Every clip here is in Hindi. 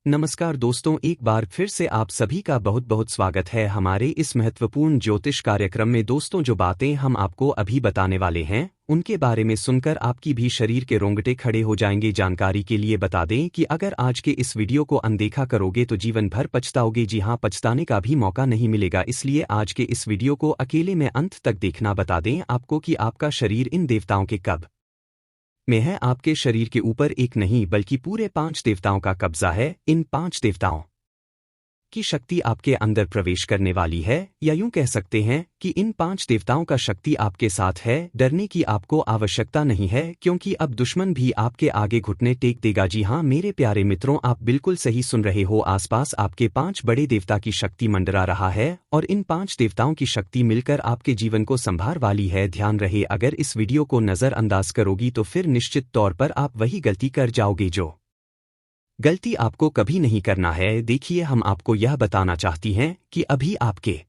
नमस्कार दोस्तों, एक बार फिर से आप सभी का बहुत बहुत स्वागत है हमारे इस महत्वपूर्ण ज्योतिष कार्यक्रम में। दोस्तों, जो बातें हम आपको अभी बताने वाले हैं उनके बारे में सुनकर आपकी भी शरीर के रोंगटे खड़े हो जाएंगे। जानकारी के लिए बता दें कि अगर आज के इस वीडियो को अनदेखा करोगे तो जीवन भर पछताओगे। जी हां, पछताने का भी मौका नहीं मिलेगा। इसलिए आज के इस वीडियो को अकेले में अंत तक देखना। बता दें आपको कि आपका शरीर इन देवताओं के कब्जे में है। आपके शरीर के ऊपर एक नहीं बल्कि पूरे 5 देवताओं का कब्जा है। इन 5 देवताओं की शक्ति आपके अंदर प्रवेश करने वाली है, या यूं कह सकते हैं कि इन 5 देवताओं का शक्ति आपके साथ है। डरने की आपको आवश्यकता नहीं है, क्योंकि अब दुश्मन भी आपके आगे घुटने टेक देगा। जी हां मेरे प्यारे मित्रों, आप बिल्कुल सही सुन रहे हो। आसपास आपके 5 बड़े देवता की शक्ति मंडरा रहा है और इन 5 देवताओं की शक्ति मिलकर आपके जीवन को संभार वाली है। ध्यान रहे, अगर इस वीडियो को नजरअंदाज करोगी तो फिर निश्चित तौर पर आप वही गलती कर जाओगे जो गलती आपको कभी नहीं करना है। देखिए, हम आपको यह बताना चाहती हैं कि अभी आपके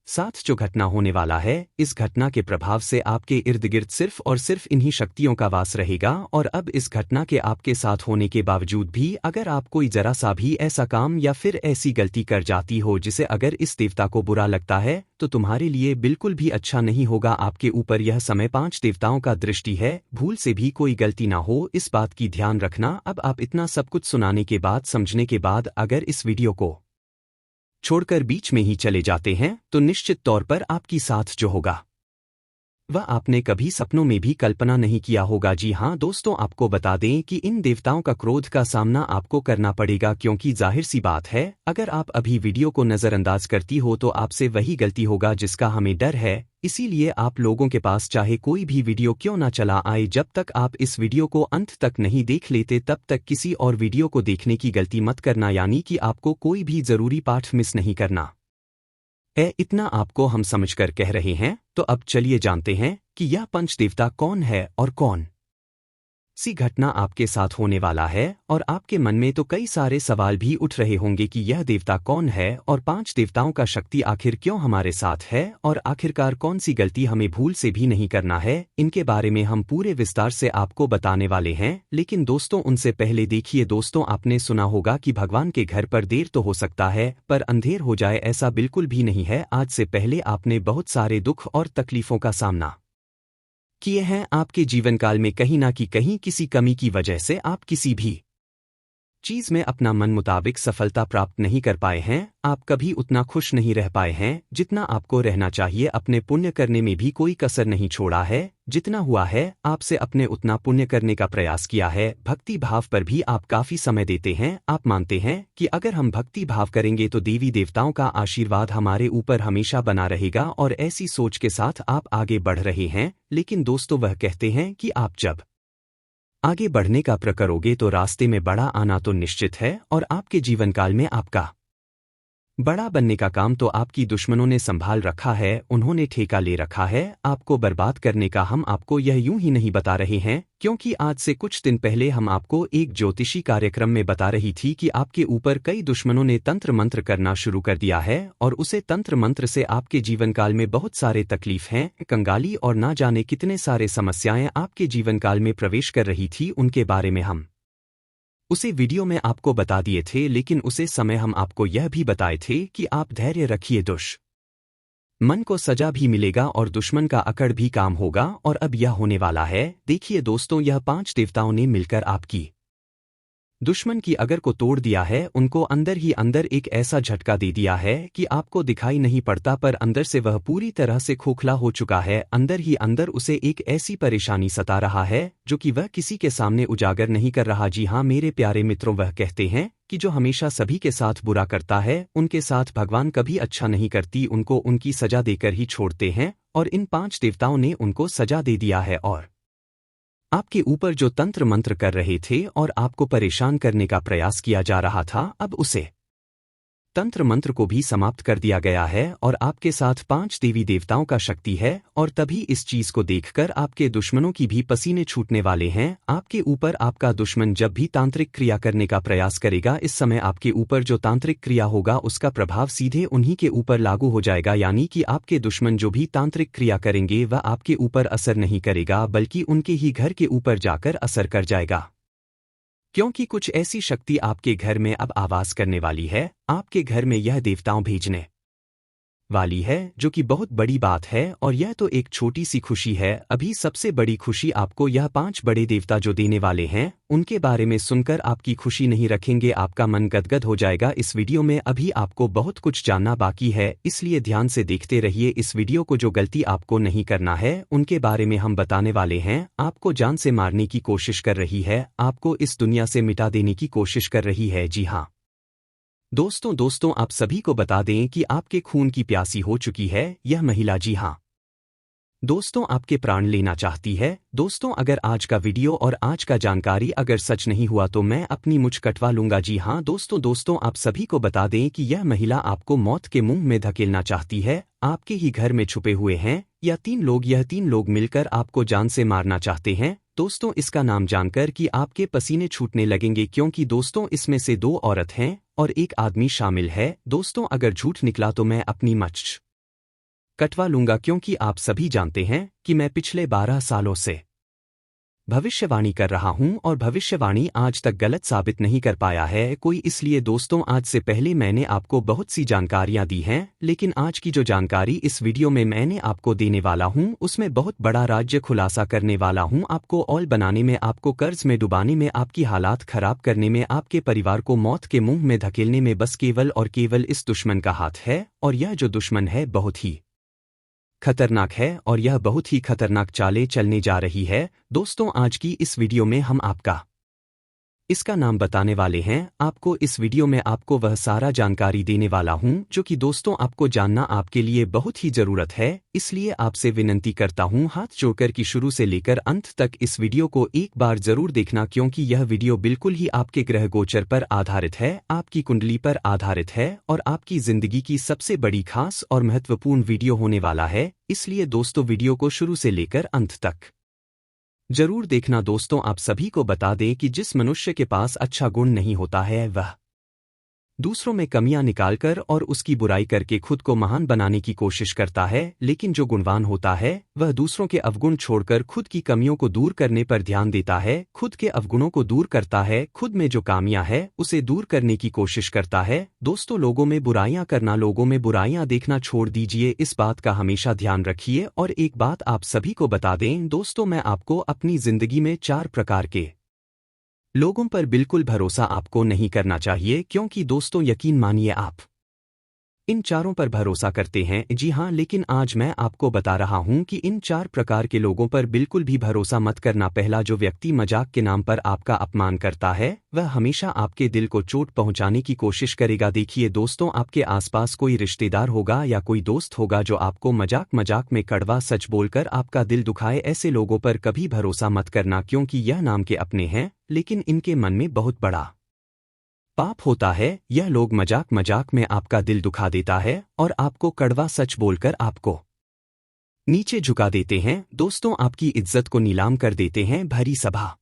साथ जो घटना होने वाला है, इस घटना के प्रभाव से आपके इर्द गिर्द सिर्फ और सिर्फ इन्हीं शक्तियों का वास रहेगा। और अब इस घटना के आपके साथ होने के बावजूद भी अगर आप कोई जरा सा भी ऐसा काम या फिर ऐसी गलती कर जाती हो जिसे अगर इस देवता को बुरा लगता है, तो तुम्हारे लिए बिल्कुल भी अच्छा नहीं होगा। आपके ऊपर यह समय 5 देवताओं का दृष्टि है। भूल से भी कोई गलती ना हो, इस बात की ध्यान रखना। अब आप इतना सब कुछ सुनाने के बाद, समझने के बाद अगर इस वीडियो को छोड़कर बीच में ही चले जाते हैं तो निश्चित तौर पर आपकी साथ जो होगा वह आपने कभी सपनों में भी कल्पना नहीं किया होगा। जी हां दोस्तों, आपको बता दें कि इन देवताओं का क्रोध का सामना आपको करना पड़ेगा, क्योंकि जाहिर सी बात है, अगर आप अभी वीडियो को नजरअंदाज करती हो तो आपसे वही गलती होगा जिसका हमें डर है। इसीलिए आप लोगों के पास चाहे कोई भी वीडियो क्यों ना चला आए, जब तक आप इस वीडियो को अंत तक नहीं देख लेते तब तक किसी और वीडियो को देखने की गलती मत करना। यानी कि आपको कोई भी जरूरी पाठ मिस नहीं करना है। इतना आपको हम समझकर कह रहे हैं। तो अब चलिए जानते हैं कि यह पंच देवता कौन है और कौन सी घटना आपके साथ होने वाला है। और आपके मन में तो कई सारे सवाल भी उठ रहे होंगे कि यह देवता कौन है और 5 देवताओं का शक्ति आखिर क्यों हमारे साथ है, और आखिरकार कौन सी गलती हमें भूल से भी नहीं करना है। इनके बारे में हम पूरे विस्तार से आपको बताने वाले हैं। लेकिन दोस्तों, उनसे पहले देखिए दोस्तों, आपने सुना होगा कि भगवान के घर पर देर तो हो सकता है पर अंधेर हो जाए, ऐसा बिल्कुल भी नहीं है। आज से पहले आपने बहुत सारे दुख और तकलीफों का सामना किए हैं। आपके जीवन काल में कहीं ना कहीं किसी कमी की वजह से आप किसी भी चीज में अपना मन मुताबिक सफलता प्राप्त नहीं कर पाए हैं। आप कभी उतना खुश नहीं रह पाए हैं जितना आपको रहना चाहिए। अपने पुण्य करने में भी कोई कसर नहीं छोड़ा है। जितना हुआ है आपसे अपने उतना पुण्य करने का प्रयास किया है। भक्ति भाव पर भी आप काफी समय देते हैं। आप मानते हैं कि अगर हम भक्ति भाव करेंगे तो देवी देवताओं का आशीर्वाद हमारे ऊपर हमेशा बना रहेगा, और ऐसी सोच के साथ आप आगे बढ़ रहे हैं। लेकिन दोस्तों, वह कहते हैं कि आप जब आगे बढ़ने का प्रयास करोगे तो रास्ते में बड़ा आना तो निश्चित है, और आपके जीवन काल में आपका बड़ा बनने का काम तो आपकी दुश्मनों ने संभाल रखा है। उन्होंने ठेका ले रखा है आपको बर्बाद करने का। हम आपको यह यूं ही नहीं बता रहे हैं, क्योंकि आज से कुछ दिन पहले हम आपको एक ज्योतिषी कार्यक्रम में बता रही थी कि आपके ऊपर कई दुश्मनों ने तंत्र मंत्र करना शुरू कर दिया है, और उसे तंत्र मंत्र से आपके जीवन काल में बहुत सारे तकलीफ हैं, कंगाली और ना जाने कितने सारे समस्याएं आपके जीवन काल में प्रवेश कर रही थी। उनके बारे में हम उसे वीडियो में आपको बता दिए थे, लेकिन उसे समय हम आपको यह भी बताए थे कि आप धैर्य रखिए, मन को सजा भी मिलेगा और दुश्मन का अकड़ भी काम होगा। और अब यह होने वाला है। देखिए दोस्तों, यह 5 देवताओं ने मिलकर आपकी दुश्मन की अगर को तोड़ दिया है। उनको अंदर ही अंदर एक ऐसा झटका दे दिया है कि आपको दिखाई नहीं पड़ता, पर अंदर से वह पूरी तरह से खोखला हो चुका है। अंदर ही अंदर उसे एक ऐसी परेशानी सता रहा है जो कि वह किसी के सामने उजागर नहीं कर रहा। जी हाँ मेरे प्यारे मित्रों, वह कहते हैं कि जो हमेशा सभी के साथ बुरा करता है उनके साथ भगवान कभी अच्छा नहीं करती, उनको उनकी सजा देकर ही छोड़ते हैं। और इन 5 देवताओं ने उनको सजा दे दिया है, और आपके ऊपर जो तंत्र मंत्र कर रहे थे और आपको परेशान करने का प्रयास किया जा रहा था, अब उसे तंत्र मंत्र को भी समाप्त कर दिया गया है। और आपके साथ 5 देवी देवताओं का शक्ति है। और तभी इस चीज को देखकर आपके दुश्मनों की भी पसीने छूटने वाले हैं। आपके ऊपर आपका दुश्मन जब भी तांत्रिक क्रिया करने का प्रयास करेगा, इस समय आपके ऊपर जो तांत्रिक क्रिया होगा उसका प्रभाव सीधे उन्हीं के ऊपर लागू हो जाएगा। यानी कि आपके दुश्मन जो भी तांत्रिक क्रिया करेंगे वह आपके ऊपर असर नहीं करेगा, बल्कि उनके ही घर के ऊपर जाकर असर कर जाएगा। क्योंकि कुछ ऐसी शक्ति आपके घर में अब आवास करने वाली है, आपके घर में यह देवताओं भेजने वाली है, जो कि बहुत बड़ी बात है। और यह तो एक छोटी सी खुशी है, अभी सबसे बड़ी खुशी आपको यह 5 बड़े देवता जो देने वाले हैं उनके बारे में सुनकर आपकी खुशी नहीं रखेंगे, आपका मन गदगद हो जाएगा। इस वीडियो में अभी आपको बहुत कुछ जानना बाकी है, इसलिए ध्यान से देखते रहिए इस वीडियो को। जो गलती आपको नहीं करना है उनके बारे में हम बताने वाले हैं। आपको जान से मारने की कोशिश कर रही है, आपको इस दुनिया से मिटा देने की कोशिश कर रही है। जी हाँ दोस्तों आप सभी को बता दें कि आपके खून की प्यासी हो चुकी है यह महिला। जी हाँ दोस्तों, आपके प्राण लेना चाहती है। दोस्तों, अगर आज का वीडियो और आज का जानकारी अगर सच नहीं हुआ तो मैं अपनी मुझ कटवा लूंगा। जी हाँ दोस्तों आप सभी को बता दें कि यह महिला आपको मौत के मुंह में धकेलना चाहती है। आपके ही घर में छुपे हुए हैं यह 3 लोग, यह 3 लोग मिलकर आपको जान से मारना चाहते हैं। दोस्तों, इसका नाम जानकर कि आपके पसीने छूटने लगेंगे, क्योंकि दोस्तों इसमें से 2 औरत हैं और 1 आदमी शामिल है। दोस्तों, अगर झूठ निकला तो मैं अपनी मच कटवा लूंगा, क्योंकि आप सभी जानते हैं कि मैं पिछले 12 सालों से भविष्यवाणी कर रहा हूं और भविष्यवाणी आज तक गलत साबित नहीं कर पाया है कोई। इसलिए दोस्तों, आज से पहले मैंने आपको बहुत सी जानकारियां दी हैं, लेकिन आज की जो जानकारी इस वीडियो में मैंने आपको देने वाला हूं उसमें बहुत बड़ा राज्य खुलासा करने वाला हूं। आपको ऑल बनाने में, आपको कर्ज में डुबाने में, आपकी हालात खराब करने में, आपके परिवार को मौत के मुंह में धकेलने में बस केवल और केवल इस दुश्मन का हाथ है। और यह जो दुश्मन है बहुत ही खतरनाक है और यह बहुत ही खतरनाक चालें चलने जा रही है। दोस्तों, आज की इस वीडियो में हम आपका इसका नाम बताने वाले हैं। आपको इस वीडियो में आपको वह सारा जानकारी देने वाला हूं जो कि दोस्तों आपको जानना आपके लिए बहुत ही जरूरत है। इसलिए आपसे विनती करता हूं हाथ जोड़कर कि शुरू से लेकर अंत तक इस वीडियो को एक बार जरूर देखना, क्योंकि यह वीडियो बिल्कुल ही आपके ग्रह गोचर पर आधारित है, आपकी कुंडली पर आधारित है और आपकी जिंदगी की सबसे बड़ी खास और महत्वपूर्ण वीडियो होने वाला है। इसलिए दोस्तों वीडियो को शुरू से लेकर अंत तक जरूर देखना। दोस्तों, आप सभी को बता दें कि जिस मनुष्य के पास अच्छा गुण नहीं होता है वह दूसरों में कमियां निकालकर और उसकी बुराई करके खुद को महान बनाने की कोशिश करता है, लेकिन जो गुणवान होता है वह दूसरों के अवगुण छोड़कर खुद की कमियों को दूर करने पर ध्यान देता है, खुद के अवगुणों को दूर करता है, खुद में जो कामियां है उसे दूर करने की कोशिश करता है। दोस्तों, लोगों में बुराइयां करना, लोगों में बुराइयां देखना छोड़ दीजिए, इस बात का हमेशा ध्यान रखिए। और एक बात आप सभी को बता दें दोस्तों, मैं आपको अपनी जिंदगी में 4 प्रकार के लोगों पर बिल्कुल भरोसा आपको नहीं करना चाहिए, क्योंकि दोस्तों यकीन मानिए आप इन चारों पर भरोसा करते हैं। जी हाँ, लेकिन आज मैं आपको बता रहा हूं कि इन 4 प्रकार के लोगों पर बिल्कुल भी भरोसा मत करना। पहला, जो व्यक्ति मजाक के नाम पर आपका अपमान करता है वह हमेशा आपके दिल को चोट पहुंचाने की कोशिश करेगा। देखिए दोस्तों, आपके आसपास कोई रिश्तेदार होगा या कोई दोस्त होगा जो आपको मजाक में कड़वा सच बोलकर आपका दिल दुखाए। ऐसे लोगों पर कभी भरोसा मत करना, क्योंकि यह नाम के अपने हैं लेकिन इनके मन में बहुत बड़ा पाप होता है। यह लोग मजाक में आपका दिल दुखा देता है और आपको कड़वा सच बोलकर आपको नीचे झुका देते हैं। दोस्तों, आपकी इज्जत को नीलाम कर देते हैं भरी सभा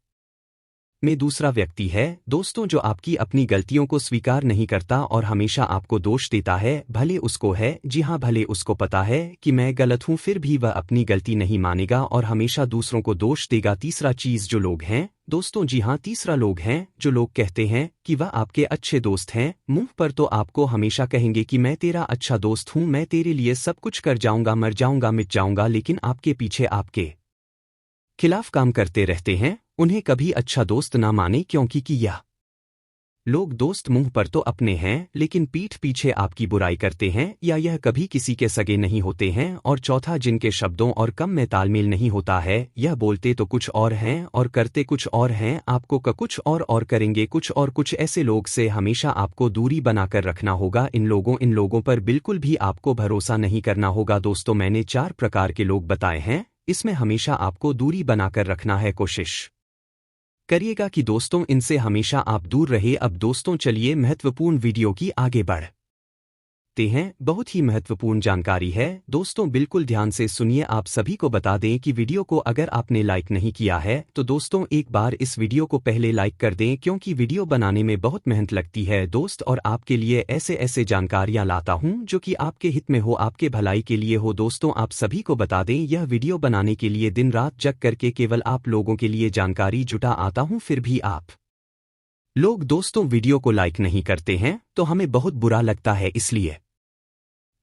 में। दूसरा व्यक्ति है दोस्तों जो आपकी अपनी गलतियों को स्वीकार नहीं करता और हमेशा आपको दोष देता है, भले उसको है, जी हाँ भले उसको पता है कि मैं गलत हूं, फिर भी वह अपनी गलती नहीं मानेगा और हमेशा दूसरों को दोष देगा। तीसरा चीज जो लोग हैं दोस्तों, जी हाँ तीसरा लोग हैं जो लोग कहते हैं कि वह आपके अच्छे दोस्त हैं, मुंह पर तो आपको हमेशा कहेंगे कि मैं तेरा अच्छा दोस्त हूं, मैं तेरे लिए सब कुछ कर जाऊंगा, मर जाऊंगा, मिट जाऊंगा, लेकिन आपके पीछे आपके खिलाफ काम करते रहते हैं। उन्हें कभी अच्छा दोस्त ना माने, क्योंकि कि यह लोग दोस्त मुंह पर तो अपने हैं लेकिन पीठ पीछे आपकी बुराई करते हैं, या यह कभी किसी के सगे नहीं होते हैं। और चौथा, जिनके शब्दों और कम में तालमेल नहीं होता है, यह बोलते तो कुछ और हैं और करते कुछ और हैं, आपको का कुछ और करेंगे कुछ और कुछ। ऐसे लोग से हमेशा आपको दूरी बनाकर रखना होगा। इन लोगों पर बिल्कुल भी आपको भरोसा नहीं करना होगा। दोस्तों, मैंने 4 प्रकार के लोग बताए हैं, इसमें हमेशा आपको दूरी बनाकर रखना है, कोशिश करिएगा कि दोस्तों इनसे हमेशा आप दूर रहे। अब दोस्तों चलिए महत्वपूर्ण वीडियो की आगे बढ़ते हैं। बहुत ही महत्वपूर्ण जानकारी है दोस्तों, बिल्कुल ध्यान से सुनिए। आप सभी को बता दें कि वीडियो को अगर आपने लाइक नहीं किया है तो दोस्तों एक बार इस वीडियो को पहले लाइक कर दें, क्योंकि वीडियो बनाने में बहुत मेहनत लगती है दोस्त, और आपके लिए ऐसे जानकारियां लाता हूं जो कि आपके हित में हो, आपके भलाई के लिए हो। दोस्तों, आप सभी को बता दें यह वीडियो बनाने के लिए दिन रात जग करके केवल आप लोगों के लिए जानकारी जुटा आता हूं, फिर भी आप लोग दोस्तों वीडियो को लाइक नहीं करते हैं तो हमें बहुत बुरा लगता है, इसलिए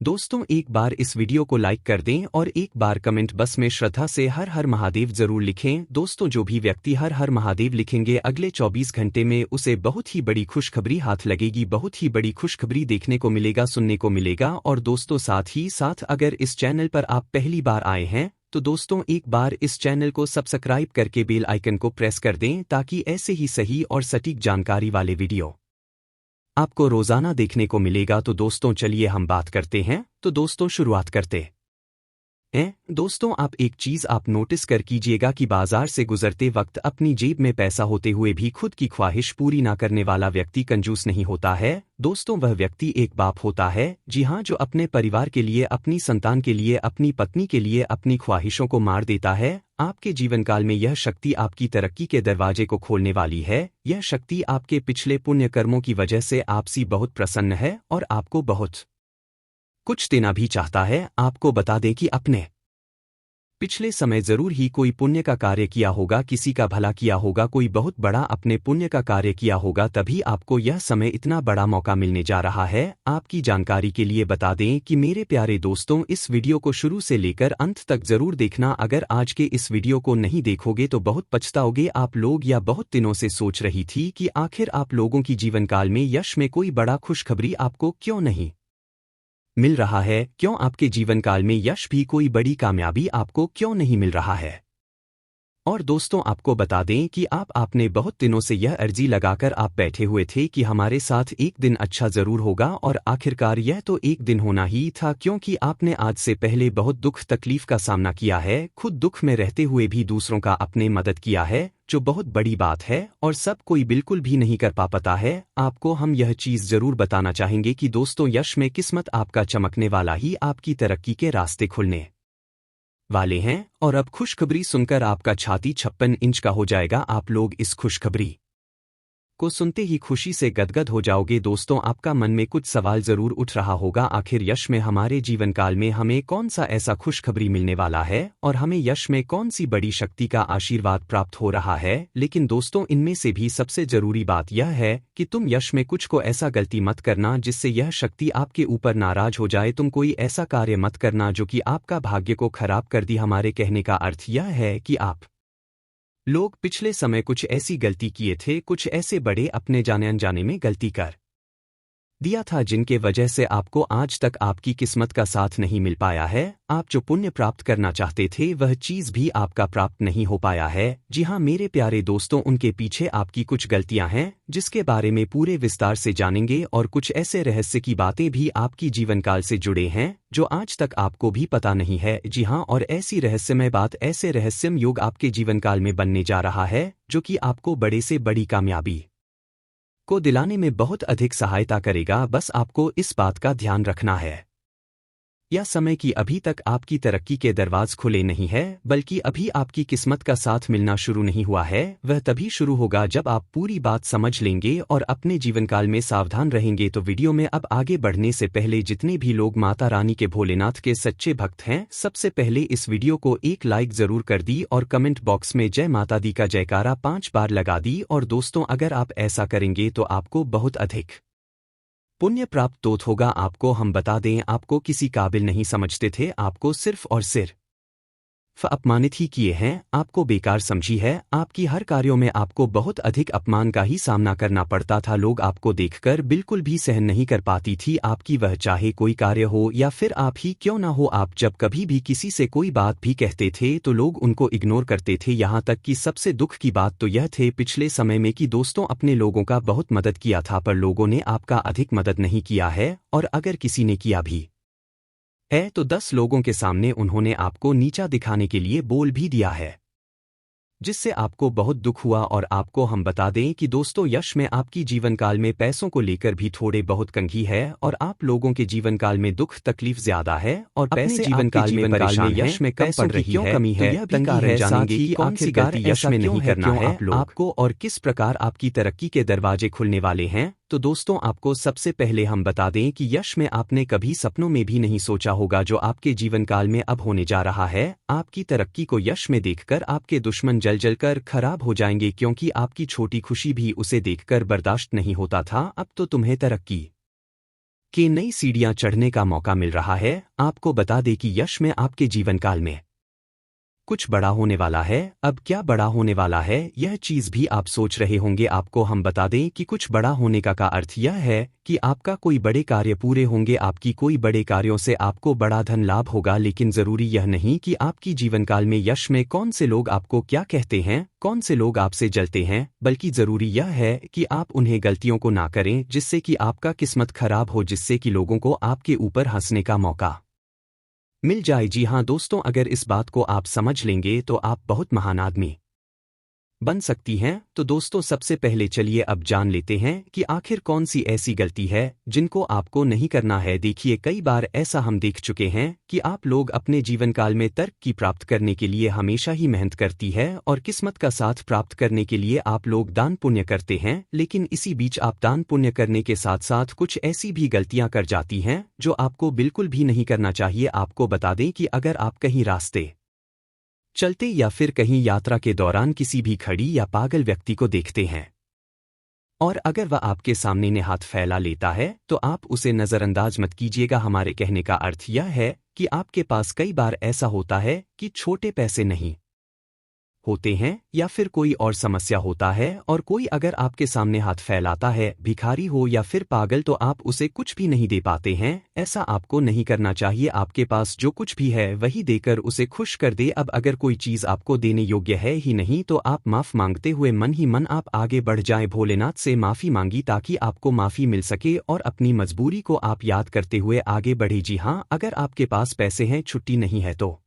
दोस्तों एक बार इस वीडियो को लाइक कर दें और एक बार कमेंट बस में श्रद्धा से हर हर महादेव जरूर लिखें। दोस्तों जो भी व्यक्ति हर हर महादेव लिखेंगे अगले 24 घंटे में उसे बहुत ही बड़ी खुशखबरी हाथ लगेगी, बहुत ही बड़ी खुशखबरी देखने को मिलेगा, सुनने को मिलेगा। और दोस्तों साथ ही साथ अगर इस चैनल पर आप पहली बार आए हैं तो दोस्तों एक बार इस चैनल को सब्सक्राइब करके बेल आइकन को प्रेस कर दें ताकि ऐसे ही सही और सटीक जानकारी वाले वीडियो आपको रोजाना देखने को मिलेगा। तो दोस्तों चलिए हम बात करते हैं। तो दोस्तों शुरुआत करते हैं। दोस्तों आप एक चीज आप नोटिस कर कीजिएगा कि बाजार से गुजरते वक्त अपनी जेब में पैसा होते हुए भी खुद की ख्वाहिश पूरी ना करने वाला व्यक्ति कंजूस नहीं होता है। दोस्तों वह व्यक्ति एक बाप होता है, जी हाँ, जो अपने परिवार के लिए, अपनी संतान के लिए, अपनी पत्नी के लिए अपनी ख्वाहिशों को मार देता है। आपके जीवन काल में यह शक्ति आपकी तरक्की के दरवाजे को खोलने वाली है। यह शक्ति आपके पिछले पुण्य कर्मों की वजह से आपसे बहुत प्रसन्न है और आपको बहुत कुछ देना भी चाहता है। आपको बता दें कि अपने पिछले समय जरूर ही कोई पुण्य का कार्य किया होगा, किसी का भला किया होगा, कोई बहुत बड़ा अपने पुण्य का कार्य किया होगा, तभी आपको यह समय इतना बड़ा मौका मिलने जा रहा है। आपकी जानकारी के लिए बता दें कि मेरे प्यारे दोस्तों इस वीडियो को शुरू से लेकर अंत तक जरूर देखना। अगर आज के इस वीडियो को नहीं देखोगे तो बहुत पछताओगे आप लोग। या बहुत दिनों से सोच रही थी कि आखिर आप लोगों की जीवन काल में यश में कोई बड़ा खुशखबरी आपको क्यों नहीं मिल रहा है, क्यों आपके जीवन काल में यश भी कोई बड़ी कामयाबी आपको क्यों नहीं मिल रहा है। और दोस्तों आपको बता दें कि आपने बहुत दिनों से यह अर्जी लगाकर आप बैठे हुए थे कि हमारे साथ एक दिन अच्छा जरूर होगा, और आखिरकार यह तो एक दिन होना ही था, क्योंकि आपने आज से पहले बहुत दुख तकलीफ का सामना किया है, खुद दुख में रहते हुए भी दूसरों का आपने मदद किया है, जो बहुत बड़ी बात है और सब कोई बिल्कुल भी नहीं कर पाता है। आपको हम यह चीज जरूर बताना चाहेंगे कि दोस्तों यश में किस्मत आपका चमकने वाला ही, आपकी तरक्की के रास्ते खुलने वाले हैं। और अब खुशखबरी सुनकर आपका छाती 56 इंच का हो जाएगा। आप लोग इस खुशखबरी को सुनते ही खुशी से गदगद हो जाओगे। दोस्तों आपका मन में कुछ सवाल जरूर उठ रहा होगा, आखिर यश में हमारे जीवन काल में हमें कौन सा ऐसा खुशखबरी मिलने वाला है और हमें यश में कौन सी बड़ी शक्ति का आशीर्वाद प्राप्त हो रहा है। लेकिन दोस्तों इनमें से भी सबसे जरूरी बात यह है कि तुम यश में कुछ को ऐसा गलती मत करना जिससे यह शक्ति आपके ऊपर नाराज हो जाए। तुम कोई ऐसा कार्य मत करना जो कि आपका भाग्य को खराब कर दी। हमारे कहने का अर्थ यह है कि आप लोग पिछले समय कुछ ऐसी गलती किए थे, कुछ ऐसे बड़े अपने जाने अनजाने में गलती कर दिया था जिनके वजह से आपको आज तक आपकी किस्मत का साथ नहीं मिल पाया है। आप जो पुण्य प्राप्त करना चाहते थे वह चीज भी आपका प्राप्त नहीं हो पाया है। जी हाँ मेरे प्यारे दोस्तों, उनके पीछे आपकी कुछ गलतियां हैं जिसके बारे में पूरे विस्तार से जानेंगे, और कुछ ऐसे रहस्य की बातें भी आपकी जीवन काल से जुड़े हैं जो आज तक आपको भी पता नहीं है। जी हाँ, और ऐसी रहस्यमय बात, ऐसे रहस्यमय योग आपके जीवन काल में बनने जा रहा है जो कि आपको बड़े से बड़ी कामयाबी को दिलाने में बहुत अधिक सहायता करेगा। बस आपको इस बात का ध्यान रखना है यह समय कि अभी तक आपकी तरक्की के दरवाजे खुले नहीं है, बल्कि अभी आपकी किस्मत का साथ मिलना शुरू नहीं हुआ है। वह तभी शुरू होगा जब आप पूरी बात समझ लेंगे और अपने जीवन काल में सावधान रहेंगे। तो वीडियो में अब आगे बढ़ने से पहले जितने भी लोग माता रानी के भोलेनाथ के सच्चे भक्त हैं, सबसे पहले इस वीडियो को एक लाइक जरूर कर दी और कमेंट बॉक्स में जय माता दी का जयकारा 5 बार लगा दी। और दोस्तों अगर आप ऐसा करेंगे तो आपको बहुत अधिक पुण्य प्राप्त होगा। आपको हम बता दें, आपको किसी काबिल नहीं समझते थे, आपको सिर्फ और सिर्फ अपमानित ही किए हैं, आपको बेकार समझी है। आपकी हर कार्यों में आपको बहुत अधिक अपमान का ही सामना करना पड़ता था। लोग आपको देखकर बिल्कुल भी सहन नहीं कर पाती थी आपकी, वह चाहे कोई कार्य हो या फिर आप ही क्यों ना हो। आप जब कभी भी किसी से कोई बात भी कहते थे तो लोग उनको इग्नोर करते थे। यहाँ तक कि सबसे दुख की बात तो यह थे पिछले समय में कि दोस्तों अपने लोगों का बहुत मदद किया था, पर लोगों ने आपका अधिक मदद नहीं किया है, और अगर किसी ने किया भी है तो 10 लोगों के सामने उन्होंने आपको नीचा दिखाने के लिए बोल भी दिया है, जिससे आपको बहुत दुख हुआ। और आपको हम बता दें कि दोस्तों यश में आपकी जीवन काल में पैसों को लेकर भी थोड़े बहुत तंगी है, और आप लोगों के जीवन काल में दुख तकलीफ ज्यादा है और पैसे जीवन काल में यश में कम पड़ रही है। कमी है, यह भी कारण जानेंगे कि कौन सी गलती यश में नहीं करना है आपको, और किस प्रकार आपकी तरक्की के दरवाजे खुलने वाले हैं। तो दोस्तों आपको सबसे पहले हम बता दें कि यश में आपने कभी सपनों में भी नहीं सोचा होगा जो आपके जीवन काल में अब होने जा रहा है। आपकी तरक्की को यश में देखकर आपके दुश्मन जल जल जल कर खराब हो जाएंगे, क्योंकि आपकी छोटी खुशी भी उसे देखकर बर्दाश्त नहीं होता था। अब तो तुम्हें तरक्की की नई सीढ़ियां चढ़ने का मौका मिल रहा है। आपको बता दें कि यश में आपके जीवन काल में कुछ बड़ा होने वाला है। अब क्या बड़ा होने वाला है, यह चीज भी आप सोच रहे होंगे। आपको हम बता दें कि कुछ बड़ा होने का अर्थ यह है कि आपका कोई बड़े कार्य पूरे होंगे, आपकी कोई बड़े कार्यों से आपको बड़ा धन लाभ होगा। लेकिन जरूरी यह नहीं कि आपकी जीवन काल में यश में कौन से लोग आपको क्या कहते हैं, कौन से लोग आपसे जलते हैं, बल्कि जरूरी यह है कि आप उन्हें गलतियों को ना करें जिससे कि आपका किस्मत खराब हो, जिससे कि लोगों को आपके ऊपर हंसने का मौका मिल जाए। जी हाँ दोस्तों, अगर इस बात को आप समझ लेंगे तो आप बहुत महान आदमी बन सकती हैं। तो दोस्तों, सबसे पहले चलिए अब जान लेते हैं कि आखिर कौन सी ऐसी गलती है जिनको आपको नहीं करना है। देखिए, कई बार ऐसा हम देख चुके हैं कि आप लोग अपने जीवन काल में तरक्की प्राप्त करने के लिए हमेशा ही मेहनत करती है और किस्मत का साथ प्राप्त करने के लिए आप लोग दान पुण्य करते हैं। लेकिन इसी बीच आप दान पुण्य करने के साथ साथ कुछ ऐसी भी गलतियां कर जाती हैं जो आपको बिल्कुल भी नहीं करना चाहिए। आपको बता दें कि अगर आप कहीं रास्ते चलते या फिर कहीं यात्रा के दौरान किसी भी खड़ी या पागल व्यक्ति को देखते हैं और अगर वह आपके सामने ने हाथ फैला लेता है तो आप उसे नज़रअंदाज मत कीजिएगा। हमारे कहने का अर्थ यह है कि आपके पास कई बार ऐसा होता है कि छोटे पैसे नहीं होते हैं या फिर कोई और समस्या होता है और कोई अगर आपके सामने हाथ फैलाता है, भिखारी हो या फिर पागल, तो आप उसे कुछ भी नहीं दे पाते हैं। ऐसा आपको नहीं करना चाहिए। आपके पास जो कुछ भी है वही देकर उसे खुश कर दे। अब अगर कोई चीज़ आपको देने योग्य है ही नहीं तो आप माफ़ मांगते हुए मन ही मन आप आगे बढ़ जाएं। भोलेनाथ से माफ़ी मांगी ताकि आपको माफ़ी मिल सके और अपनी मजबूरी को आप याद करते हुए आगे बढ़े। जी हाँ, अगर आपके पास पैसे हैं, छुट्टी नहीं है तो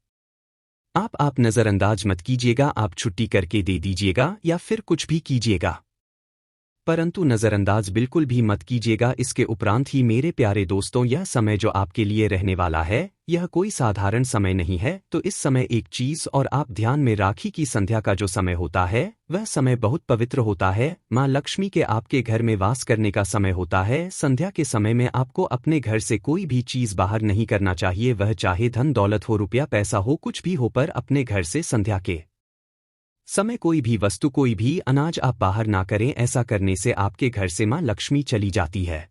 आप नज़रअंदाज मत कीजिएगा, आप छुट्टी करके दे दीजिएगा या फिर कुछ भी कीजिएगा, परंतु नज़रअंदाज बिल्कुल भी मत कीजिएगा। इसके उपरांत ही मेरे प्यारे दोस्तों, यह समय जो आपके लिए रहने वाला है यह कोई साधारण समय नहीं है। तो इस समय एक चीज़ और आप ध्यान में राखी कि संध्या का जो समय होता है वह समय बहुत पवित्र होता है। माँ लक्ष्मी के आपके घर में वास करने का समय होता है। संध्या के समय में आपको अपने घर से कोई भी चीज़ बाहर नहीं करना चाहिए, वह चाहे धन दौलत हो, रुपया पैसा हो, कुछ भी हो, पर अपने घर से संध्या के समय कोई भी वस्तु, कोई भी अनाज आप बाहर ना करें। ऐसा करने से आपके घर से माँ लक्ष्मी चली जाती है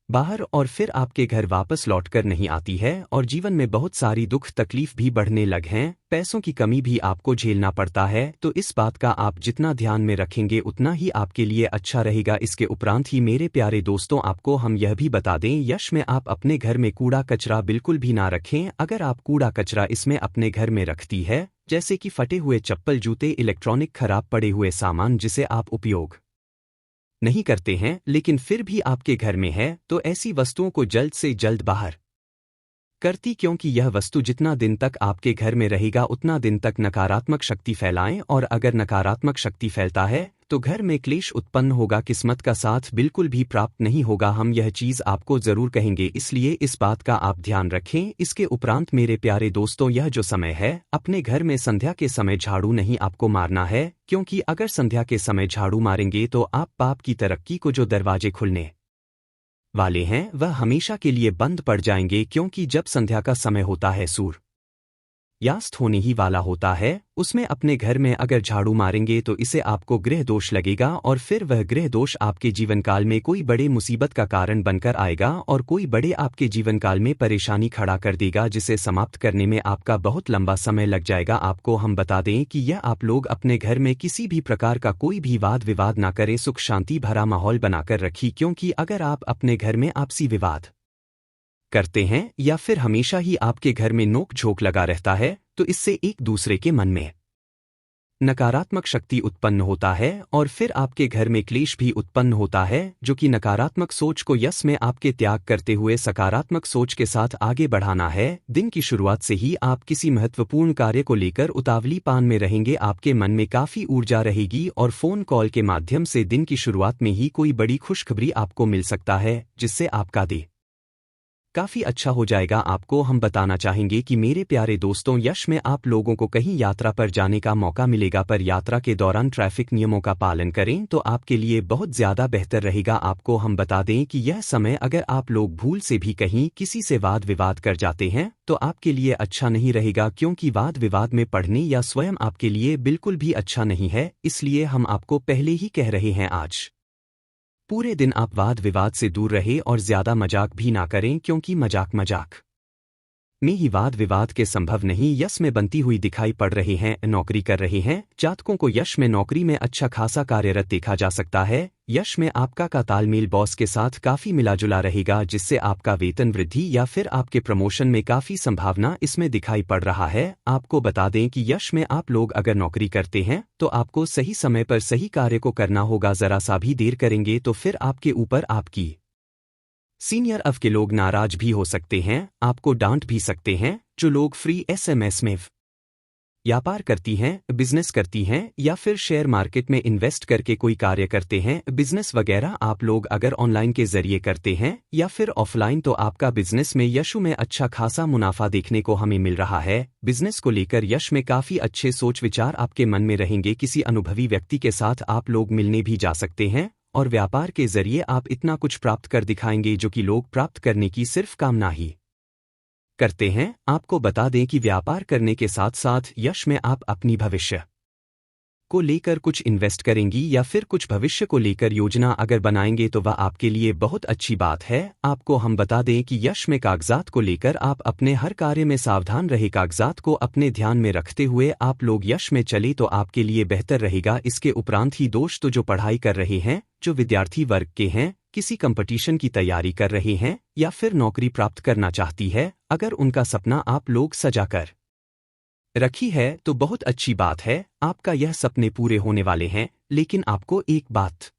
बाहर और फिर आपके घर वापस लौटकर नहीं आती है और जीवन में बहुत सारी दुख तकलीफ भी बढ़ने लग हैं, पैसों की कमी भी आपको झेलना पड़ता है। तो इस बात का आप जितना ध्यान में रखेंगे उतना ही आपके लिए अच्छा रहेगा। इसके उपरांत ही मेरे प्यारे दोस्तों, आपको हम यह भी बता दें, यश में आप अपने घर में कूड़ा कचरा बिल्कुल भी ना रखें। अगर आप कूड़ा कचरा इसमें अपने घर में रखती है, जैसे कि फटे हुए चप्पल, जूते, इलेक्ट्रॉनिक खराब पड़े हुए सामान जिसे आप उपयोग नहीं करते हैं लेकिन फिर भी आपके घर में है, तो ऐसी वस्तुओं को जल्द से जल्द बाहर करती, क्योंकि यह वस्तु जितना दिन तक आपके घर में रहेगा उतना दिन तक नकारात्मक शक्ति फैलाएं और अगर नकारात्मक शक्ति फैलता है तो घर में क्लेश उत्पन्न होगा, किस्मत का साथ बिल्कुल भी प्राप्त नहीं होगा। हम यह चीज़ आपको ज़रूर कहेंगे, इसलिए इस बात का आप ध्यान रखें। इसके उपरांत मेरे प्यारे दोस्तों, यह जो समय है अपने घर में संध्या के समय झाड़ू नहीं आपको मारना है, क्योंकि अगर संध्या के समय झाड़ू मारेंगे तो आप पाप की तरक्की को जो दरवाजे खुलने वाले हैं वह हमेशा के लिए बंद पड़ जाएंगे। क्योंकि जब संध्या का समय होता है, सूर्य यास्त होने ही वाला होता है, उसमें अपने घर में अगर झाड़ू मारेंगे तो इसे आपको ग्रह दोष लगेगा और फिर वह ग्रह दोष आपके जीवन काल में कोई बड़े मुसीबत का कारण बनकर आएगा और कोई बड़े आपके जीवन काल में परेशानी खड़ा कर देगा, जिसे समाप्त करने में आपका बहुत लंबा समय लग जाएगा। आपको हम बता दें कि यह आप लोग अपने घर में किसी भी प्रकार का कोई भी वाद विवाद ना करें, सुख शांति भरा माहौल बनाकर रखिए। क्योंकि अगर आप अपने घर में आपसी विवाद करते हैं या फिर हमेशा ही आपके घर में नोक झोंक लगा रहता है तो इससे एक दूसरे के मन में नकारात्मक शक्ति उत्पन्न होता है और फिर आपके घर में क्लेश भी उत्पन्न होता है, जो कि नकारात्मक सोच को यश में आपके त्याग करते हुए सकारात्मक सोच के साथ आगे बढ़ाना है। दिन की शुरुआत से ही आप किसी महत्वपूर्ण कार्य को लेकर उतावली पान में रहेंगे, आपके मन में काफ़ी ऊर्जा रहेगी और फ़ोन कॉल के माध्यम से दिन की शुरुआत में ही कोई बड़ी खुशखबरी आपको मिल सकता है, जिससे आपका दिन काफ़ी अच्छा हो जाएगा। आपको हम बताना चाहेंगे कि मेरे प्यारे दोस्तों, यश में आप लोगों को कहीं यात्रा पर जाने का मौका मिलेगा, पर यात्रा के दौरान ट्रैफिक नियमों का पालन करें तो आपके लिए बहुत ज़्यादा बेहतर रहेगा। आपको हम बता दें कि यह समय अगर आप लोग भूल से भी कहीं किसी से वाद विवाद कर जाते हैं तो आपके लिए अच्छा नहीं रहेगा, क्योंकि वाद विवाद में पढ़ने या स्वयं आपके लिए बिल्कुल भी अच्छा नहीं है। इसलिए हम आपको पहले ही कह रहे हैं, आज पूरे दिन आप वाद विवाद से दूर रहे और ज्यादा मजाक भी ना करें, क्योंकि मजाक में ही वाद विवाद के संभव नहीं यश में बनती हुई दिखाई पड़ रहे हैं। नौकरी कर रहे हैं जातकों को यश में नौकरी में अच्छा खासा कार्यरत देखा जा सकता है। यश में आपका का तालमेल बॉस के साथ काफी मिलाजुला रहेगा, जिससे आपका वेतन वृद्धि या फिर आपके प्रमोशन में काफी संभावना इसमें दिखाई पड़ रहा है। आपको बता दें कि यश में आप लोग अगर नौकरी करते हैं तो आपको सही समय पर सही कार्य को करना होगा। जरा सा भी देर करेंगे तो फिर आपके ऊपर आपकी सीनियर अफ के लोग नाराज भी हो सकते हैं, आपको डांट भी सकते हैं। जो लोग फ्री एसएमएस में व्यापार करती हैं, बिजनेस करती हैं या फिर शेयर मार्केट में इन्वेस्ट करके कोई कार्य करते हैं, बिजनेस वगैरह आप लोग अगर ऑनलाइन के जरिए करते हैं या फिर ऑफलाइन, तो आपका बिजनेस में यशु में अच्छा खासा मुनाफा देखने को हमें मिल रहा है। बिजनेस को लेकर यश में काफी अच्छे सोच विचार आपके मन में रहेंगे। किसी अनुभवी व्यक्ति के साथ आप लोग मिलने भी जा सकते हैं और व्यापार के जरिए आप इतना कुछ प्राप्त कर दिखाएंगे जो कि लोग प्राप्त करने की सिर्फ कामना ही करते हैं। आपको बता दें कि व्यापार करने के साथ साथ यश में आप अपनी भविष्य को लेकर कुछ इन्वेस्ट करेंगी या फिर कुछ भविष्य को लेकर योजना अगर बनाएंगे तो वह आपके लिए बहुत अच्छी बात है। आपको हम बता दें कि यश में कागजात को लेकर आप अपने हर कार्य में सावधान रहे, कागजात को अपने ध्यान में रखते हुए आप लोग यश में चले तो आपके लिए बेहतर रहेगा। इसके उपरांत ही दोस्त तो जो पढ़ाई कर रहे हैं, जो विद्यार्थी वर्ग के हैं, किसी कंपटीशन की तैयारी कर रहे हैं या फिर नौकरी प्राप्त करना चाहती है, अगर उनका सपना आप लोग सजाकर रखी है तो बहुत अच्छी बात है। आपका यह सपने पूरे होने वाले हैं, लेकिन आपको एक बात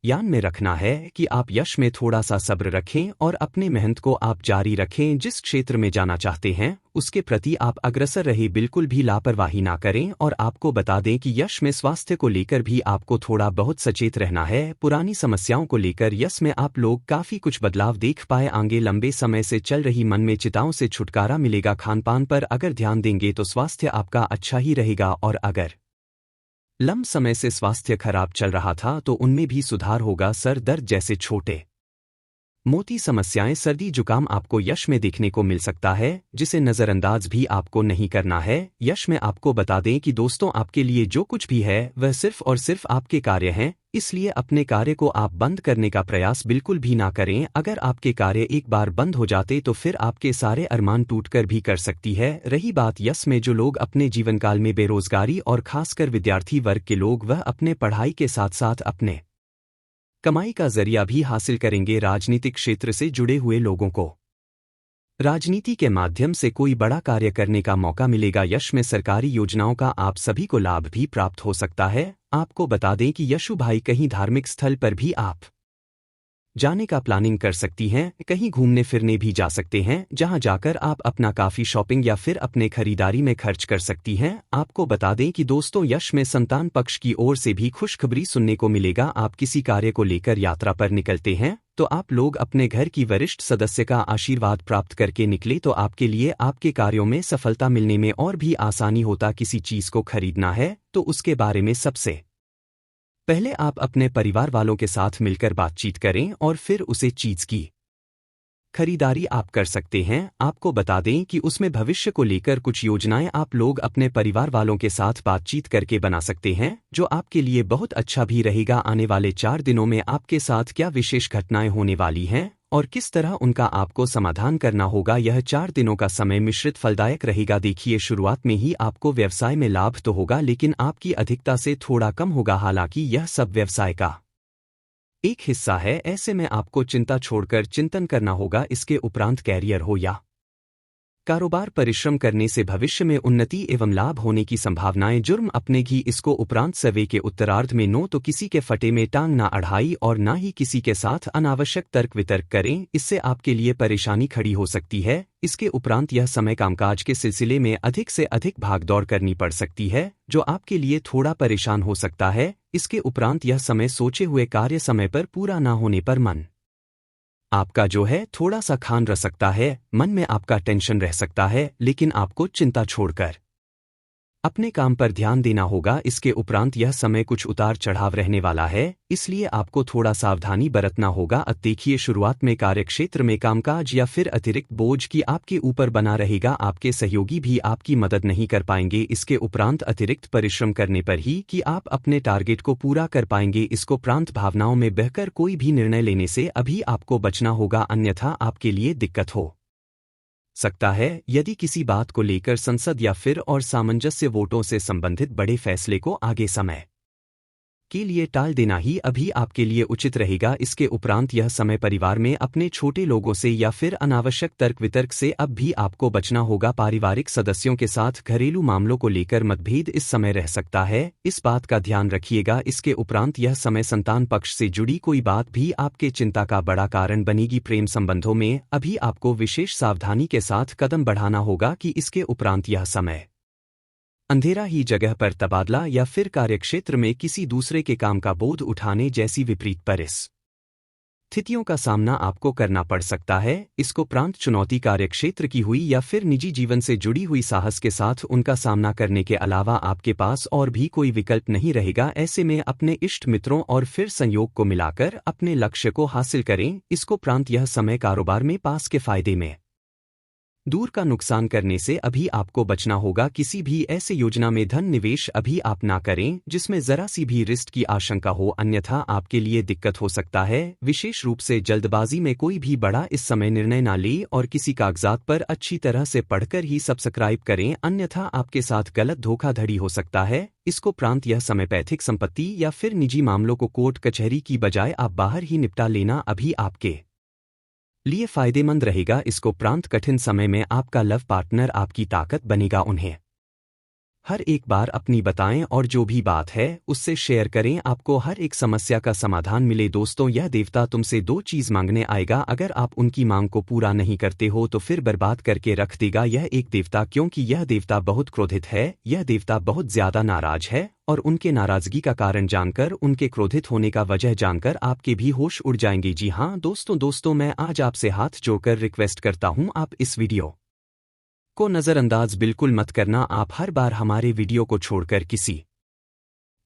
ध्यान में रखना है कि आप यश में थोड़ा सा सब्र रखें और अपने मेहनत को आप जारी रखें। जिस क्षेत्र में जाना चाहते हैं उसके प्रति आप अग्रसर रहे, बिल्कुल भी लापरवाही ना करें। और आपको बता दें कि यश में स्वास्थ्य को लेकर भी आपको थोड़ा बहुत सचेत रहना है। पुरानी समस्याओं को लेकर यश में आप लोग काफी कुछ बदलाव देख पाए आगे। लंबे समय से चल रही मन में चिताओं से छुटकारा मिलेगा। खानपान पर अगर ध्यान देंगे तो स्वास्थ्य आपका अच्छा ही रहेगा, और अगर लंबे समय से स्वास्थ्य खराब चल रहा था तो उनमें भी सुधार होगा। सर दर्द जैसे छोटे मोटी समस्याएं, सर्दी जुकाम आपको यश में देखने को मिल सकता है, जिसे नज़रअंदाज भी आपको नहीं करना है। यश में आपको बता दें कि दोस्तों, आपके लिए जो कुछ भी है वह सिर्फ और सिर्फ आपके कार्य हैं, इसलिए अपने कार्य को आप बंद करने का प्रयास बिल्कुल भी ना करें। अगर आपके कार्य एक बार बंद हो जाते तो फिर आपके सारे अरमान टूटकर भी कर सकती है। रही बात यश में जो लोग अपने जीवन काल में बेरोजगारी और खासकर विद्यार्थी वर्ग के लोग, वह अपने पढ़ाई के साथ साथ अपने कमाई का जरिया भी हासिल करेंगे। राजनीतिक क्षेत्र से जुड़े हुए लोगों को राजनीति के माध्यम से कोई बड़ा कार्य करने का मौका मिलेगा। यश में सरकारी योजनाओं का आप सभी को लाभ भी प्राप्त हो सकता है। आपको बता दें कि यशु भाई कहीं धार्मिक स्थल पर भी आप जाने का प्लानिंग कर सकती हैं, कहीं घूमने फिरने भी जा सकते हैं, जहां जाकर आप अपना काफी शॉपिंग या फिर अपने खरीदारी में खर्च कर सकती हैं। आपको बता दें कि दोस्तों, यश में संतान पक्ष की ओर से भी खुशखबरी सुनने को मिलेगा। आप किसी कार्य को लेकर यात्रा पर निकलते हैं तो आप लोग अपने घर की वरिष्ठ सदस्य का आशीर्वाद प्राप्त करके निकले तो आपके लिए आपके कार्यों में सफलता मिलने में और भी आसानी होता। किसी चीज को खरीदना है तो उसके बारे में सबसे पहले आप अपने परिवार वालों के साथ मिलकर बातचीत करें और फिर उसे चीज की खरीदारी आप कर सकते हैं। आपको बता दें कि उसमें भविष्य को लेकर कुछ योजनाएं आप लोग अपने परिवार वालों के साथ बातचीत करके बना सकते हैं, जो आपके लिए बहुत अच्छा भी रहेगा। आने वाले 4 दिनों में आपके साथ क्या विशेष घटनाएं होने वाली हैं और किस तरह उनका आपको समाधान करना होगा, यह 4 दिनों का समय मिश्रित फलदायक रहेगा। देखिए, शुरुआत में ही आपको व्यवसाय में लाभ तो होगा, लेकिन आपकी अधिकता से थोड़ा कम होगा। हालांकि यह सब व्यवसाय का एक हिस्सा है, ऐसे में आपको चिंता छोड़कर चिंतन करना होगा। इसके उपरांत कैरियर हो या कारोबार, परिश्रम करने से भविष्य में उन्नति एवं लाभ होने की संभावनाएं जुर्म अपने घी। इसको उपरांत सवे के उत्तरार्ध में नो तो किसी के फटे में टांग ना अढ़ाई और ना ही किसी के साथ अनावश्यक तर्क वितर्क करें, इससे आपके लिए परेशानी खड़ी हो सकती है। इसके उपरांत यह समय कामकाज के सिलसिले में अधिक से अधिक भागदौड़ करनी पड़ सकती है, जो आपके लिए थोड़ा परेशान हो सकता है। इसके उपरांत यह समय सोचे हुए कार्य समय पर पूरा ना होने पर मन आपका जो है थोड़ा सा खान रह सकता है, मन में आपका टेंशन रह सकता है, लेकिन आपको चिंता छोड़कर अपने काम पर ध्यान देना होगा। इसके उपरांत यह समय कुछ उतार चढ़ाव रहने वाला है, इसलिए आपको थोड़ा सावधानी बरतना होगा। अब देखिए, शुरुआत में कार्यक्षेत्र में कामकाज या फिर अतिरिक्त बोझ की आपके ऊपर बना रहेगा। आपके सहयोगी भी आपकी मदद नहीं कर पाएंगे। इसके उपरांत अतिरिक्त परिश्रम करने पर ही कि आप अपने टारगेट को पूरा कर पाएंगे। इसको उपरांत भावनाओं में बहकर कोई भी निर्णय लेने से अभी आपको बचना होगा, अन्यथा आपके लिए दिक्कत हो सकता है। यदि किसी बात को लेकर संसद या फिर और सामंजस्य वोटों से संबंधित बड़े फैसले को आगे समय के लिए टाल देना ही अभी आपके लिए उचित रहेगा। इसके उपरांत यह समय परिवार में अपने छोटे लोगों से या फिर अनावश्यक तर्क वितर्क से अब भी आपको बचना होगा। पारिवारिक सदस्यों के साथ घरेलू मामलों को लेकर मतभेद इस समय रह सकता है, इस बात का ध्यान रखिएगा। इसके उपरांत यह समय संतान पक्ष से जुड़ी कोई बात भी आपके चिंता का बड़ा कारण बनेगी। प्रेम संबंधों में अभी आपको विशेष सावधानी के साथ कदम बढ़ाना होगा कि इसके उपरांत यह समय अंधेरा ही जगह पर तबादला या फिर कार्यक्षेत्र में किसी दूसरे के काम का बोझ उठाने जैसी विपरीत परिस्थितियों का सामना आपको करना पड़ सकता है। इसको प्रांत चुनौती कार्यक्षेत्र की हुई या फिर निजी जीवन से जुड़ी हुई साहस के साथ उनका सामना करने के अलावा आपके पास और भी कोई विकल्प नहीं रहेगा। ऐसे में अपने इष्ट मित्रों और फिर संयोग को मिलाकर अपने लक्ष्य को हासिल करें। इसको प्रांत यह समय कारोबार में पास के फायदे में दूर का नुकसान करने से अभी आपको बचना होगा। किसी भी ऐसे योजना में धन निवेश अभी आप ना करें जिसमें जरा सी भी रिस्क की आशंका हो, अन्यथा आपके लिए दिक्कत हो सकता है। विशेष रूप से जल्दबाजी में कोई भी बड़ा इस समय निर्णय ना ले और किसी कागजात पर अच्छी तरह से पढ़कर ही सब्सक्राइब करें, अन्यथा आपके साथ गलत धोखाधड़ी हो सकता है। इसको प्रांत यह समय पैतृक संपत्ति या फिर निजी मामलों को कोर्ट कचहरी की बजाय आप बाहर ही निपटा लेना अभी आपके लिए फायदेमंद रहेगा। इसको प्रांत कठिन समय में आपका लव पार्टनर आपकी ताकत बनेगा। उन्हें हर एक बार अपनी बताएं और जो भी बात है उससे शेयर करें, आपको हर एक समस्या का समाधान मिले। दोस्तों, यह देवता तुमसे दो चीज मांगने आएगा, अगर आप उनकी मांग को पूरा नहीं करते हो तो फिर बर्बाद करके रख देगा यह एक देवता, क्योंकि यह देवता बहुत क्रोधित है। यह देवता बहुत ज्यादा नाराज है और उनके नाराजगी का कारण जानकर, उनके क्रोधित होने का वजह जानकर आपके भी होश उड़ जाएंगे। जी हाँ दोस्तों, मैं आज आपसे हाथ जोड़कर रिक्वेस्ट करता हूँ, आप इस वीडियो को नज़रअंदाज बिल्कुल मत करना। आप हर बार हमारे वीडियो को छोड़कर किसी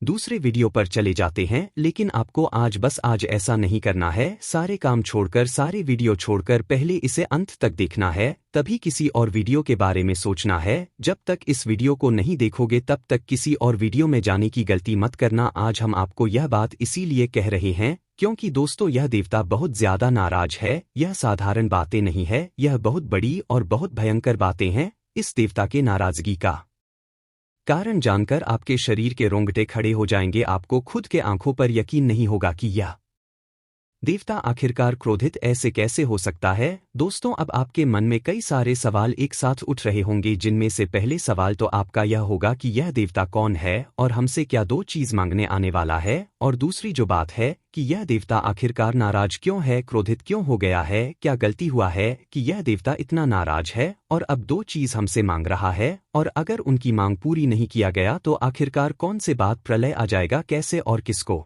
दूसरे वीडियो पर चले जाते हैं, लेकिन आपको आज ऐसा नहीं करना है। सारे काम छोड़कर, सारे वीडियो छोड़कर पहले इसे अंत तक देखना है, तभी किसी और वीडियो के बारे में सोचना है। जब तक इस वीडियो को नहीं देखोगे तब तक किसी और वीडियो में जाने की गलती मत करना। आज हम आपको यह बात इसीलिए कह रहे हैं क्योंकि दोस्तों, यह देवता बहुत ज्यादा नाराज है। यह साधारण बातें नहीं है, यह बहुत बड़ी और बहुत भयंकर बातें हैं। इस देवता के नाराजगी का कारण जानकर आपके शरीर के रोंगटे खड़े हो जाएंगे। आपको खुद के आंखों पर यकीन नहीं होगा कि यह देवता आखिरकार क्रोधित ऐसे कैसे हो सकता है। दोस्तों, अब आपके मन में कई सारे सवाल एक साथ उठ रहे होंगे, जिनमें से पहले सवाल तो आपका यह होगा कि यह देवता कौन है और हमसे क्या दो चीज मांगने आने वाला है, और दूसरी जो बात है कि यह देवता आखिरकार नाराज क्यों है, क्रोधित क्यों हो गया है, क्या गलती हुआ है कि यह देवता इतना नाराज है और अब दो चीज हमसे मांग रहा है, और अगर उनकी मांग पूरी नहीं किया गया तो आखिरकार कौन से बात प्रलय आ जाएगा, कैसे और किसको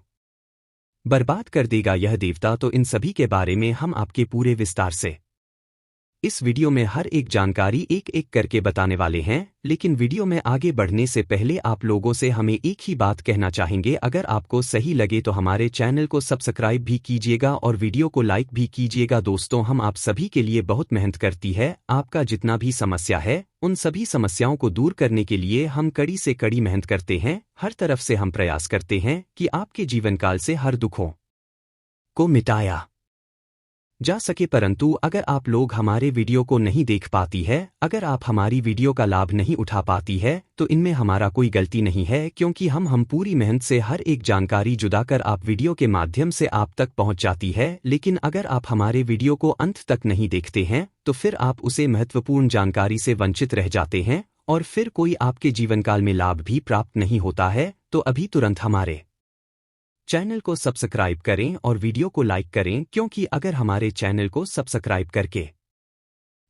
बर्बाद कर देगा यह देवता। तो इन सभी के बारे में हम आपके पूरे विस्तार से इस वीडियो में हर एक जानकारी एक एक करके बताने वाले हैं। लेकिन वीडियो में आगे बढ़ने से पहले आप लोगों से हमें एक ही बात कहना चाहेंगे, अगर आपको सही लगे तो हमारे चैनल को सब्सक्राइब भी कीजिएगा और वीडियो को लाइक भी कीजिएगा। दोस्तों, हम आप सभी के लिए बहुत मेहनत करती है। आपका जितना भी समस्या है उन सभी समस्याओं को दूर करने के लिए हम कड़ी से कड़ी मेहनत करते हैं। हर तरफ से हम प्रयास करते हैं कि आपके जीवन काल से हर दुखों को मिटाया जा सके। परंतु अगर आप लोग हमारे वीडियो को नहीं देख पाती है, अगर आप हमारी वीडियो का लाभ नहीं उठा पाती है, तो इनमें हमारा कोई गलती नहीं है, क्योंकि हम पूरी मेहनत से हर एक जानकारी जुदाकर आप वीडियो के माध्यम से आप तक पहुंच जाती है। लेकिन अगर आप हमारे वीडियो को अंत तक नहीं देखते हैं तो फिर आप उसे महत्वपूर्ण जानकारी से वंचित रह जाते हैं और फिर कोई आपके जीवनकाल में लाभ भी प्राप्त नहीं होता है। तो अभी तुरंत हमारे चैनल को सब्सक्राइब करें और वीडियो को लाइक करें, क्योंकि अगर हमारे चैनल को सब्सक्राइब करके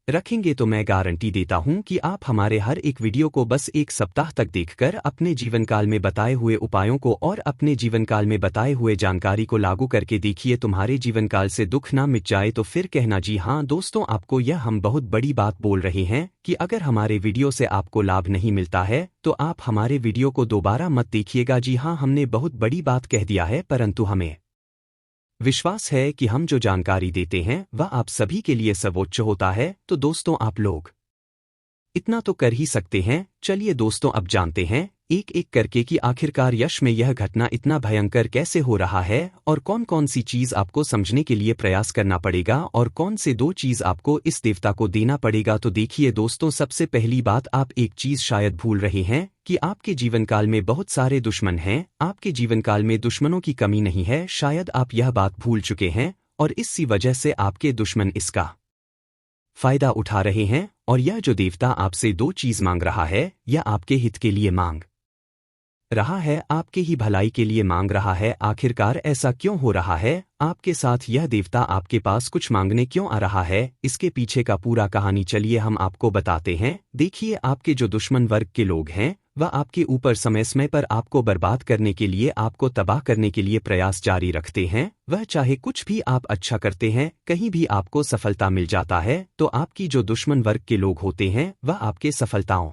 रखेंगे तो मैं गारंटी देता हूं कि आप हमारे हर एक वीडियो को बस एक सप्ताह तक देखकर अपने जीवन काल में बताए हुए उपायों को और अपने जीवन काल में बताए हुए जानकारी को लागू करके देखिए, तुम्हारे जीवन काल से दुख ना मिट जाए तो फिर कहना जी हाँ दोस्तों, आपको यह हम बहुत बड़ी बात बोल रहे हैं कि अगर हमारे वीडियो से आपको लाभ नहीं मिलता है तो आप हमारे वीडियो को दोबारा मत देखिएगा। जी हाँ, हमने बहुत बड़ी बात कह दिया है, परंतु हमें विश्वास है कि हम जो जानकारी देते हैं वह आप सभी के लिए सर्वोच्च होता है। तो दोस्तों, आप लोग इतना तो कर ही सकते हैं। चलिए दोस्तों, अब जानते हैं एक एक करके कि आखिरकार यश में यह घटना इतना भयंकर कैसे हो रहा है और कौन कौन सी चीज आपको समझने के लिए प्रयास करना पड़ेगा और कौन से दो चीज आपको इस देवता को देना पड़ेगा। तो देखिए दोस्तों, सबसे पहली बात, आप एक चीज शायद भूल रहे हैं कि आपके जीवन काल में बहुत सारे दुश्मन हैं। आपके जीवन काल में दुश्मनों की कमी नहीं है, शायद आप यह बात भूल चुके हैं और इसी वजह से आपके दुश्मन इसका फायदा उठा रहे हैं। और यह जो देवता आपसे दो चीज मांग रहा है, यह आपके हित के लिए मांग रहा है, आपके ही भलाई के लिए मांग रहा है। आखिरकार ऐसा क्यों हो रहा है आपके साथ? यह देवता आपके पास कुछ मांगने क्यों आ रहा है? इसके पीछे का पूरा कहानी चलिए हम आपको बताते हैं। देखिए, आपके जो दुश्मन वर्ग के लोग हैं वह आपके ऊपर समय समय पर आपको बर्बाद करने के लिए, आपको तबाह करने के लिए प्रयास जारी रखते हैं। वह चाहे कुछ भी आप अच्छा करते हैं, कहीं भी आपको सफलता मिल जाता है तो आपकी जो दुश्मन वर्ग के लोग होते हैं वह आपके सफलताओं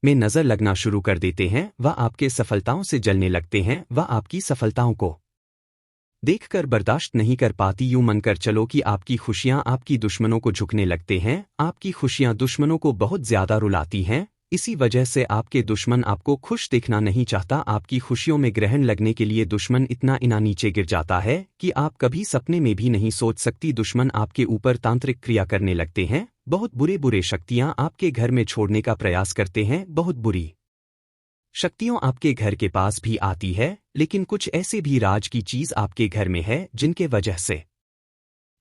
में नजर लगना शुरू कर देते हैं, वह आपके सफलताओं से जलने लगते हैं, वह आपकी सफलताओं को देखकर बर्दाश्त नहीं कर पाती। यूं मानकर चलो कि आपकी खुशियां आपकी दुश्मनों को झुकने लगते हैं, आपकी खुशियां दुश्मनों को बहुत ज्यादा रुलाती हैं। इसी वजह से आपके दुश्मन आपको खुश देखना नहीं चाहता। आपकी खुशियों में ग्रहण लगने के लिए दुश्मन इतना इना नीचे गिर जाता है कि आप कभी सपने में भी नहीं सोच सकती। दुश्मन आपके ऊपर तांत्रिक क्रिया करने लगते हैं, बहुत बुरे बुरे शक्तियां आपके घर में छोड़ने का प्रयास करते हैं। बहुत बुरी शक्तियों आपके घर के पास भी आती है, लेकिन कुछ ऐसे भी राज की चीज आपके घर में है जिनके वजह से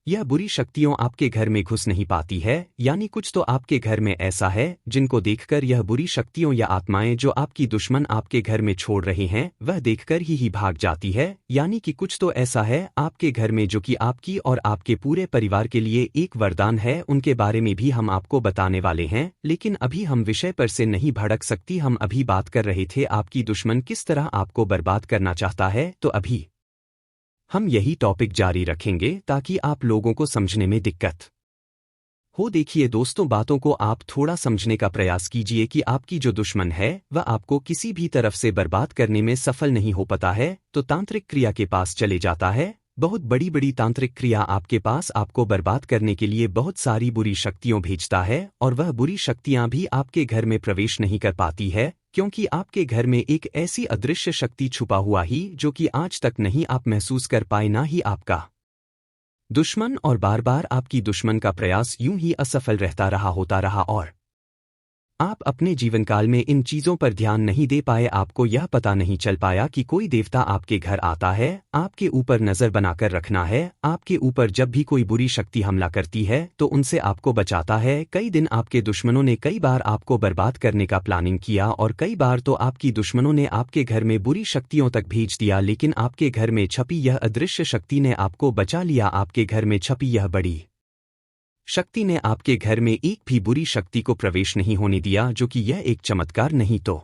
यह बुरी शक्तियों आपके घर में घुस नहीं पाती है। यानी कुछ तो आपके घर में ऐसा है जिनको देखकर यह बुरी शक्तियों या आत्माएं जो आपकी दुश्मन आपके घर में छोड़ रहे हैं वह देखकर ही भाग जाती है। यानी कि कुछ तो ऐसा है आपके घर में जो कि आपकी और आपके पूरे परिवार के लिए एक वरदान है। उनके बारे में भी हम आपको बताने वाले हैं, लेकिन अभी हम विषय पर से नहीं भड़क सकती। हम अभी बात कर रहे थे आपकी दुश्मन किस तरह आपको बर्बाद करना चाहता है, तो अभी हम यही टॉपिक जारी रखेंगे ताकि आप लोगों को समझने में दिक्कत हो। देखिए दोस्तों, बातों को आप थोड़ा समझने का प्रयास कीजिए कि आपकी जो दुश्मन है वह आपको किसी भी तरफ से बर्बाद करने में सफल नहीं हो पाता है तो तांत्रिक क्रिया के पास चले जाता है। बहुत बड़ी बड़ी तांत्रिक क्रिया आपके पास आपको बर्बाद करने के लिए बहुत सारी बुरी शक्तियों भेजता है और वह बुरी शक्तियां भी आपके घर में प्रवेश नहीं कर पाती है, क्योंकि आपके घर में एक ऐसी अदृश्य शक्ति छुपा हुआ ही जो कि आज तक नहीं आप महसूस कर पाए, ना ही आपका दुश्मन। और बार बार आपकी दुश्मन का प्रयास यूं ही असफल रहता रहा, होता रहा और आप अपने जीवन काल में इन चीजों पर ध्यान नहीं दे पाए। आपको यह पता नहीं चल पाया कि कोई देवता आपके घर आता है, आपके ऊपर नजर बनाकर रखना है, आपके ऊपर जब भी कोई बुरी शक्ति हमला करती है तो उनसे आपको बचाता है। कई दिन आपके दुश्मनों ने कई बार आपको बर्बाद करने का प्लानिंग किया और कई बार तो आपकी दुश्मनों ने आपके घर में बुरी शक्तियों तक भेज दिया, लेकिन आपके घर में छपी यह अदृश्य शक्ति ने आपको बचा लिया। आपके घर में छपी यह बड़ी शक्ति ने आपके घर में एक भी बुरी शक्ति को प्रवेश नहीं होने दिया, जो कि यह एक चमत्कार नहीं तो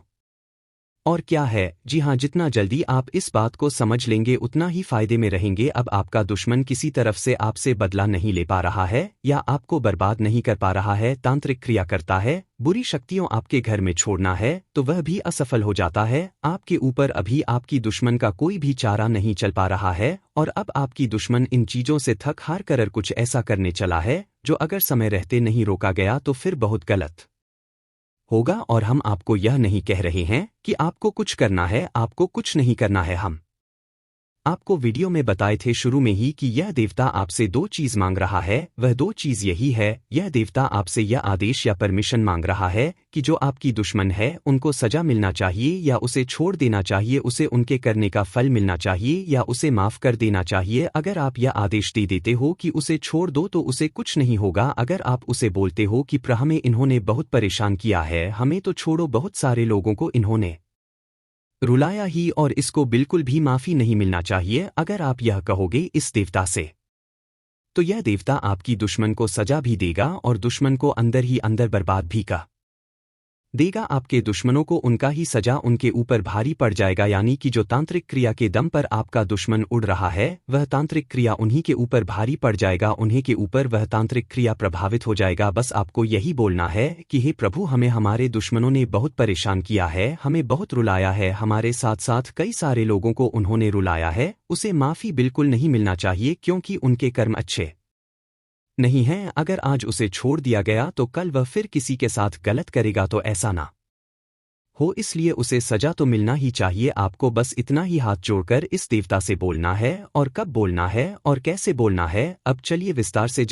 और क्या है। जी हाँ, जितना जल्दी आप इस बात को समझ लेंगे उतना ही फायदे में रहेंगे। अब आपका दुश्मन किसी तरफ से आपसे बदला नहीं ले पा रहा है या आपको बर्बाद नहीं कर पा रहा है, तांत्रिक क्रिया करता है, बुरी शक्तियों आपके घर में छोड़ना है तो वह भी असफल हो जाता है। आपके ऊपर अभी आपकी दुश्मन का कोई भी चारा नहीं चल पा रहा है और अब आपकी दुश्मन इन चीजों से थक हार कर कुछ ऐसा करने चला है जो अगर समय रहते नहीं रोका गया तो फिर बहुत गलत होगा। और हम आपको यह नहीं कह रहे हैं कि आपको कुछ करना है, आपको कुछ नहीं करना है। हम आपको वीडियो में बताए थे शुरू में ही कि यह देवता आपसे दो चीज मांग रहा है। वह दो चीज यही है, यह देवता आपसे यह आदेश या परमिशन मांग रहा है कि जो आपकी दुश्मन है उनको सजा मिलना चाहिए या उसे छोड़ देना चाहिए, उसे उनके करने का फल मिलना चाहिए या उसे माफ कर देना चाहिए। अगर आप यह आदेश दे देते हो कि उसे छोड़ दो तो उसे कुछ नहीं होगा। अगर आप उसे बोलते हो कि हमें इन्होंने बहुत परेशान किया है, हमें तो छोड़ो, बहुत सारे लोगों को इन्होंने रुलाया ही और इसको बिल्कुल भी माफी नहीं मिलना चाहिए, अगर आप यह कहोगे इस देवता से तो यह देवता आपकी दुश्मन को सजा भी देगा और दुश्मन को अंदर ही अंदर बर्बाद भी कर देगा। आपके दुश्मनों को उनका ही सजा उनके ऊपर भारी पड़ जाएगा, यानी कि जो तांत्रिक क्रिया के दम पर आपका दुश्मन उड़ रहा है वह तांत्रिक क्रिया उन्हीं के ऊपर भारी पड़ जाएगा, उन्हीं के ऊपर वह तांत्रिक क्रिया प्रभावित हो जाएगा। बस आपको यही बोलना है कि हे प्रभु, हमें हमारे दुश्मनों ने बहुत परेशान किया है, हमें बहुत रुलाया है, हमारे साथ साथ कई सारे लोगों को उन्होंने रुलाया है, उसे माफ़ी बिल्कुल नहीं मिलना चाहिए क्योंकि उनके कर्म अच्छे नहीं है। अगर आज उसे छोड़ दिया गया तो कल वह फिर किसी के साथ गलत करेगा, तो ऐसा ना हो, इसलिए उसे सजा तो मिलना ही चाहिए। आपको बस इतना ही हाथ जोड़कर इस देवता से बोलना है, और कब बोलना है और कैसे बोलना है अब चलिए विस्तार से